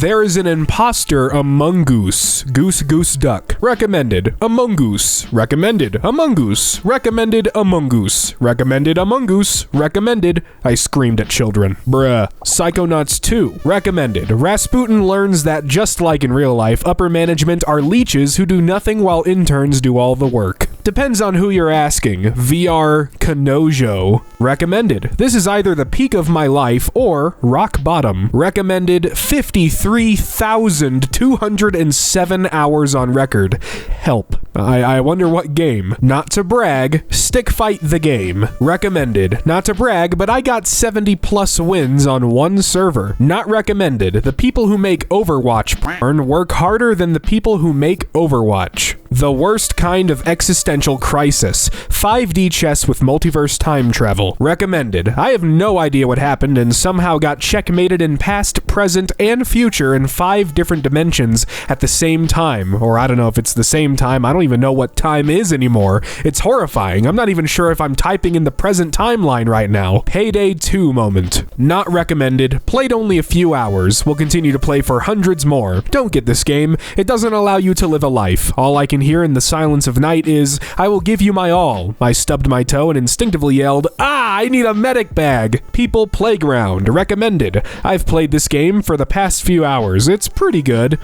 There is an imposter among Goose. Goose, goose, duck. Recommended. Among Goose. Recommended. Among Goose. Recommended. Among Goose. Recommended. Among Goose. Recommended. I screamed at children. Bruh. Psychonauts 2. Recommended. Rasputin learns that just like in real life, upper management are leeches who do nothing while interns do all the work. Depends on who you're asking. VR Kanojo. Recommended. This is either the peak of my life or rock bottom. Recommended 53,207 hours on record. Help. I wonder what game. Not to brag, Stick Fight the game. Recommended. Not to brag, but I got 70 plus wins on one server. Not recommended. The people who make Overwatch porn work harder than the people who make Overwatch. The worst kind of existential crisis. 5D chess with multiverse time travel. Recommended. I have no idea what happened and somehow got checkmated in past, present, and future in 5 different dimensions at the same time. Or I don't know if it's the same time. I don't even know what time is anymore. It's horrifying. I'm not even sure if I'm typing in the present timeline right now. Payday 2 moment. Not recommended. Played only a few hours. Will continue to play for hundreds more. Don't get this game. It doesn't allow you to live a life. All I can hear in the silence of night is, I will give you my all. I stubbed my toe and instinctively yelled, I need a medic bag. People Playground. Recommended. I've played this game for the past few hours. It's pretty good.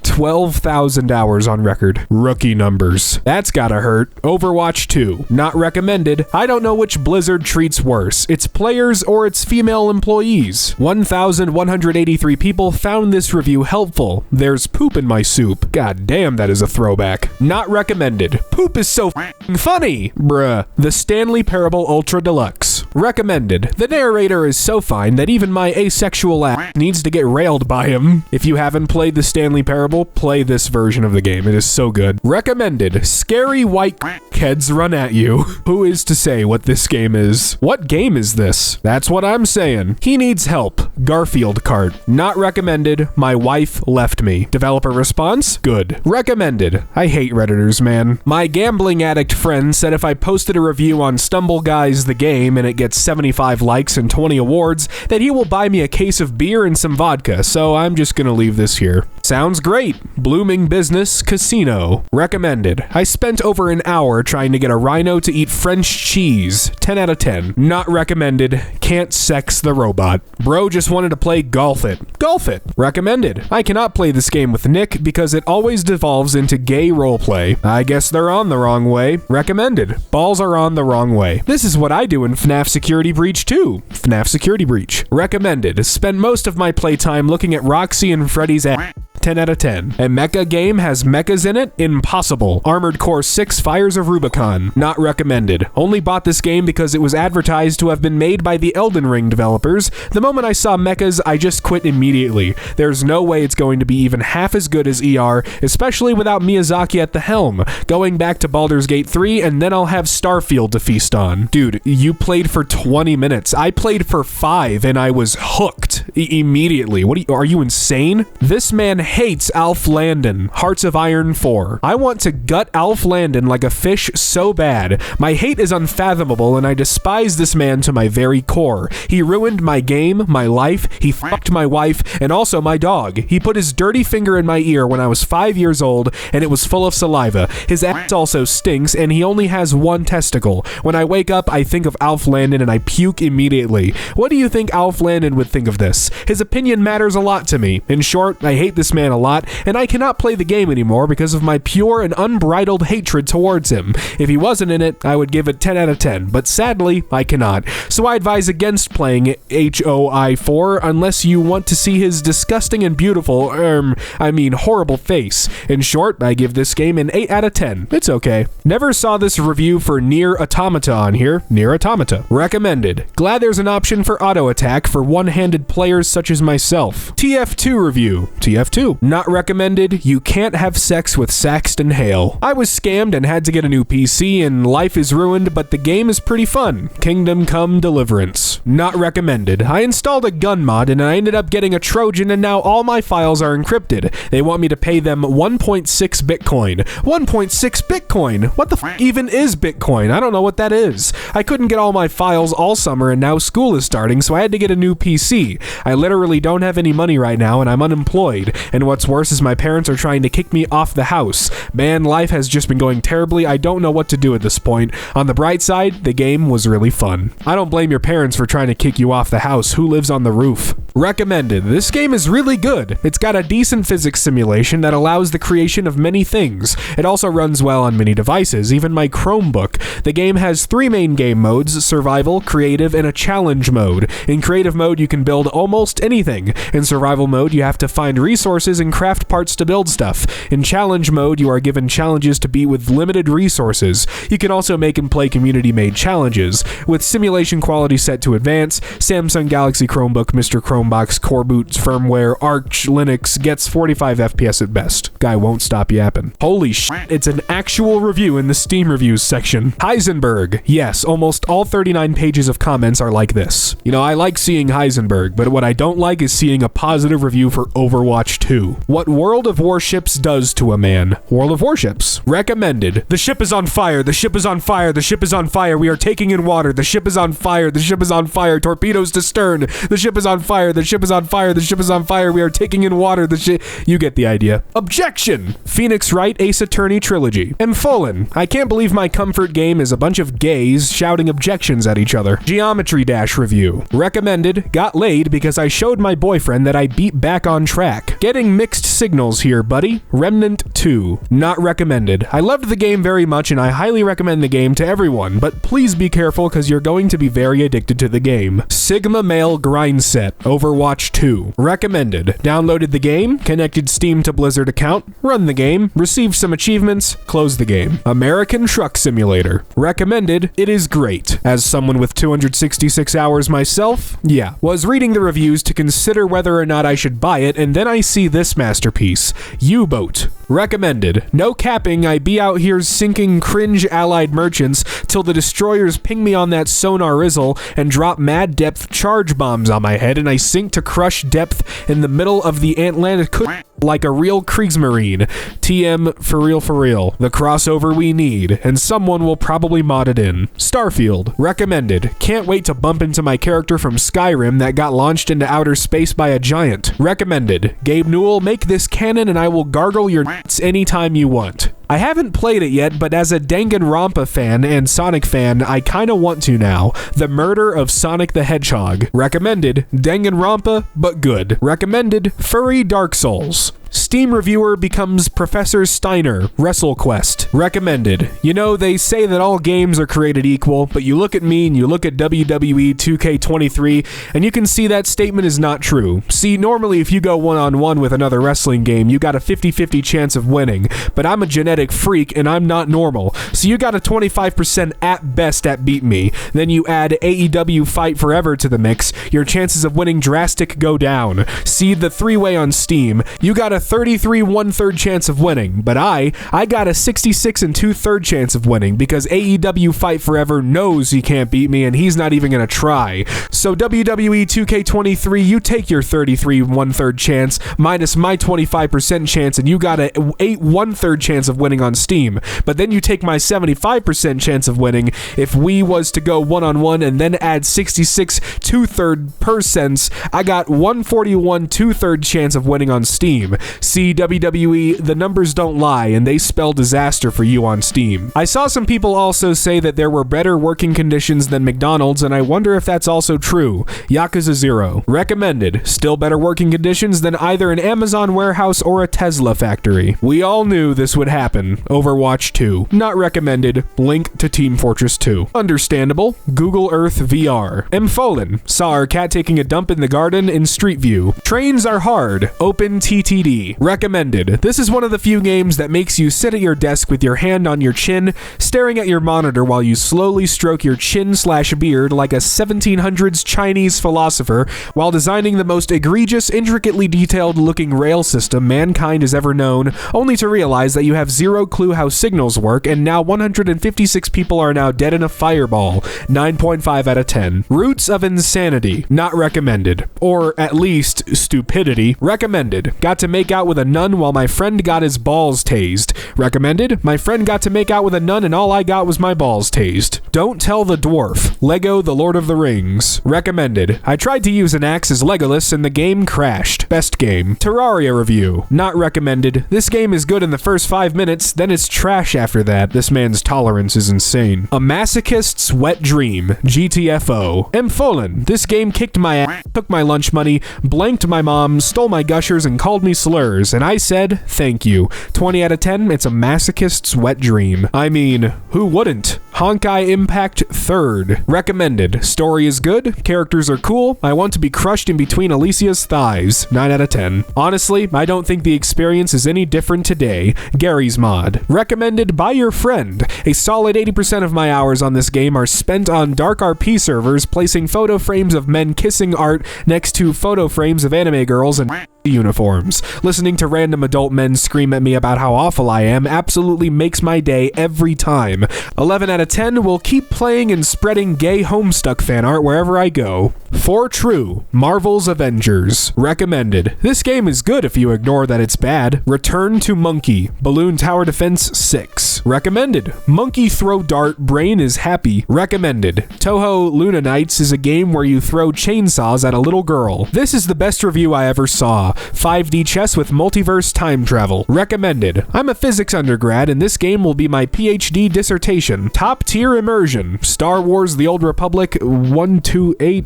12,000 hours on record. Rookie numbers. That's gotta hurt. Overwatch 2. Not recommended. I don't know which Blizzard treats worse, its players or its female employees. 1,183 people found this review helpful. There's poop in my soup. God damn, that is a throwback. Not recommended. Poop is so f***ing funny. Bruh. The Stanley Parable Ultra Deluxe. Recommended. The narrator is so fine that even my asexual ass needs to get railed by him. If you haven't played the Stanley Parable, play this version of the game. It is so good. Recommended. Scary white heads run at you. Who is to say what this game is? What game is this? That's what I'm saying. He needs help. Garfield cart. Not recommended. My wife left me. Developer response? Good. Recommended. I hate Redditors, man. My gambling addict friend said if I posted a review on Stumble Guys the game and it gets 75 likes and 20 awards, that he will buy me a case of beer and some vodka, so I'm just gonna leave this here. Sounds great. Blooming business casino. Recommended. I spent over an hour trying to get a rhino to eat French cheese. 10 out of 10. Not recommended. Can't sex the robot. Bro just wanted to play Golf It. Golf It. Recommended. I cannot play this game with Nick because it always devolves into gay roleplay. I guess they're on the wrong way. Recommended. Balls are on the wrong way. This is what I do in FNAF Security Breach 2. FNAF Security Breach. Recommended. Spend most of my playtime looking at Roxy and Freddy's ass. 10 out of 10. A mecha game has mechas in it? Impossible. Armored Core 6 Fires of Rubicon. Not recommended. Only bought this game because it was advertised to have been made by the Elden Ring developers. The moment I saw mechas, I just quit immediately. There's no way it's going to be even half as good as ER, especially without Miyazaki at the helm. Going back to Baldur's Gate 3, and then I'll have Starfield to feast on. Dude, you played for 20 minutes. I played for 5, and I was hooked immediately. What are you insane? This man hates Alf Landon. Hearts of Iron 4. I want to gut Alf Landon like a fish so bad. My hate is unfathomable and I despise this man to my very core. He ruined my game, my life, he fucked my wife, and also my dog. He put his dirty finger in my ear when I was 5 years old and it was full of saliva. His ass also stinks and he only has one testicle. When I wake up, I think of Alf Landon and I puke immediately. What do you think Alf Landon would think of this? His opinion matters a lot to me. In short, I hate this man a lot, and I cannot play the game anymore because of my pure and unbridled hatred towards him. If he wasn't in it, I would give it 10 out of 10, but sadly, I cannot. So I advise against playing HOI4 unless you want to see his disgusting and beautiful, horrible face. In short, I give this game an 8 out of 10. It's okay. Never saw this review for Nier Automata on here. Nier Automata. Recommended. Glad there's an option for auto attack for one-handed players such as myself. TF2 review. TF2. 2. Not recommended. You can't have sex with Saxton Hale. I was scammed and had to get a new PC, and life is ruined, but the game is pretty fun. Kingdom Come Deliverance. Not recommended. I installed a gun mod and I ended up getting a Trojan, and now all my files are encrypted. They want me to pay them 1.6 Bitcoin. 1.6 Bitcoin? What the f even is Bitcoin? I don't know what that is. I couldn't get all my files all summer, and now school is starting, so I had to get a new PC. I literally don't have any money right now, and I'm unemployed. And what's worse is my parents are trying to kick me off the house. Man, life has just been going terribly. I don't know what to do at this point. On the bright side, the game was really fun. I don't blame your parents for trying to kick you off the house. Who lives on the roof? Recommended. This game is really good. It's got a decent physics simulation that allows the creation of many things. It also runs well on many devices, even my Chromebook. The game has 3 main game modes: survival, creative, and a challenge mode. In creative mode, you can build almost anything. In survival mode, you have to find resources and craft parts to build stuff. In challenge mode, you are given challenges to beat with limited resources. You can also make and play community-made challenges. With simulation quality set to advanced, Samsung Galaxy Chromebook, Mr. Chromebox, Core Boot, firmware, Arch Linux gets 45 FPS at best. Guy won't stop yapping. Holy shit, it's an actual review in the Steam reviews section. Heisenberg. Yes, almost all 39 pages of comments are like this. You know, I like seeing Heisenberg, but what I don't like is seeing a positive review for Overwatch 2. What World of Warships does to a man. World of Warships. Recommended. The ship is on fire. The ship is on fire. The ship is on fire. We are taking in water. The ship is on fire. The ship is on fire. Torpedoes to stern. The ship is on fire. The ship is on fire. The ship is on fire. We are taking in water. The ship. You get the idea. Objection. Phoenix Wright Ace Attorney Trilogy. Ampholen. I can't believe my comfort game is a bunch of gays shouting objections at each other. Geometry Dash review. Recommended. Got laid because I showed my boyfriend that I beat back on track. Getting mixed signals here, buddy. Remnant 2. Not recommended. I loved the game very much and I highly recommend the game to everyone, but please be careful because you're going to be very addicted to the game. Sigma Male Grind Set. Overwatch 2. Recommended. Downloaded the game, connected Steam to Blizzard account, run the game, received some achievements, closed the game. American Truck Simulator. Recommended. It is great. As someone with 266 hours myself, yeah, was reading the reviews to consider whether or not I should buy it, and then I see this masterpiece. U-Boat. Recommended. No capping, I be out here sinking cringe allied merchants till the destroyers ping me on that sonar izzle and drop mad depth charge bombs on my head, and I sink to crush depth in the middle of the Atlantic like a real Kriegsmarine. TM for real. The crossover we need, and someone will probably mod it in. Starfield. Recommended. Can't wait to bump into my character from Skyrim that got launched into outer space by a giant. Recommended. Gabe Newell, make this canon and I will gargle your nuts anytime you want. I haven't played it yet, but as a Danganronpa fan and Sonic fan, I kinda want to now. The Murder of Sonic the Hedgehog. Recommended. Danganronpa, but good. Recommended. Furry Dark Souls. Steam reviewer becomes Professor Steiner. WrestleQuest. Recommended. You know, they say that all games are created equal, but you look at me and you look at WWE 2K23, and you can see that statement is not true. See, normally if you go one-on-one with another wrestling game, you got a 50-50 chance of winning, but I'm a genetic freak and I'm not normal, so you got a 25% at best at beat me. Then you add AEW Fight Forever to the mix, your chances of winning drastic go down. See the 3-way on Steam, you got a 33 1/3 chance of winning, but I got a 66 2/3 chance of winning because AEW Fight Forever knows he can't beat me and he's not even gonna try. So WWE 2K23, you take your 33 1/3 chance minus my 25% chance and you got a 8 1/3 chance of winning on Steam. But then you take my 75% chance of winning if we was to go one-on-one and then add 66 2/3%, I got 141 2/3 chance of winning on Steam. See, WWE, the numbers don't lie, and they spell disaster for you on Steam. I saw some people also say that there were better working conditions than McDonald's, and I wonder if that's also true. Yakuza 0. Recommended. Still better working conditions than either an Amazon warehouse or a Tesla factory. We all knew this would happen. Overwatch 2. Not recommended. Link to Team Fortress 2. Understandable. Google Earth VR. Ampholen. Saw our cat taking a dump in the garden in Street View. Trains are hard. Open TTD. Recommended. This is one of the few games that makes you sit at your desk with your hand on your chin, staring at your monitor while you slowly stroke your chin/beard like a 1700s Chinese philosopher while designing the most egregious, intricately detailed-looking rail system mankind has ever known, only to realize that you have zero clue how signals work, and now 156 people are now dead in a fireball. 9.5 out of 10. Roots of Insanity. Not recommended. Or, at least, stupidity. Recommended. Got to make out with a nun while my friend got his balls tased. Recommended. My friend got to make out with a nun and all I got was my balls tased. Don't Tell the Dwarf. Lego The Lord of the Rings. Recommended. I tried to use an axe as Legolas and the game crashed. Best game. Terraria review. Not recommended. This game is good in the first 5 minutes, then it's trash after that. This man's tolerance is insane. A Masochist's Wet Dream. GTFO. Empfohlen. This game kicked my ass, took my lunch money, blanked my mom, stole my gushers, and called me slurs, and I said, thank you. 20 out of 10, it's a Masochist's Wet Dream. I mean, who wouldn't? Honkai Impact 3rd. Recommended. Story is good, characters are cool, I want to be crushed in between Alicia's thighs. 9 out of 10. Honestly, I don't think the experience is any different today. Gary's Mod. Recommended by your friend. A solid 80% of my hours on this game are spent on dark RP servers placing photo frames of men kissing art next to photo frames of anime girls and uniforms. Listening to random adult men scream at me about how awful I am absolutely makes my day every time. 11 out of 10 will keep playing and spreading gay Homestuck fan art wherever I go. For True. Marvel's Avengers. Recommended. This game is good if you ignore that it's bad. Return to Monkey. Balloon Tower Defense 6. Recommended. Monkey throw dart, brain is happy. Recommended. Touhou Luna Nights is a game where you throw chainsaws at a little girl. This is the best review I ever saw. 5D chess with multiverse time travel. Recommended. I'm a physics undergrad and this game will be my PhD dissertation. Top tier immersion. Star Wars The Old Republic 128.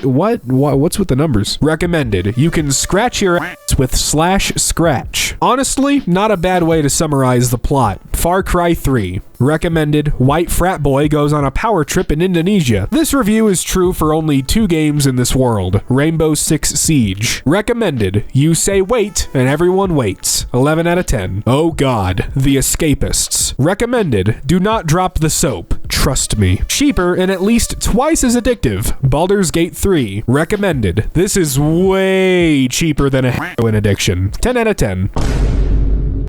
What's with the numbers? Recommended. You can scratch your ass with /scratch. Honestly, not a bad way to summarize the plot. Far Cry 3. Recommended. White frat boy goes on a power trip in Indonesia. This review is true for only 2 games in this world. Rainbow Six Siege. Recommended. You say wait, and everyone waits. 11 out of 10. Oh God. The Escapists. Recommended. Do not drop the soap. Trust me. Cheaper and at least twice as addictive. Baldur's Gate 3. Recommended. This is way cheaper than a heroin addiction. 10 out of 10.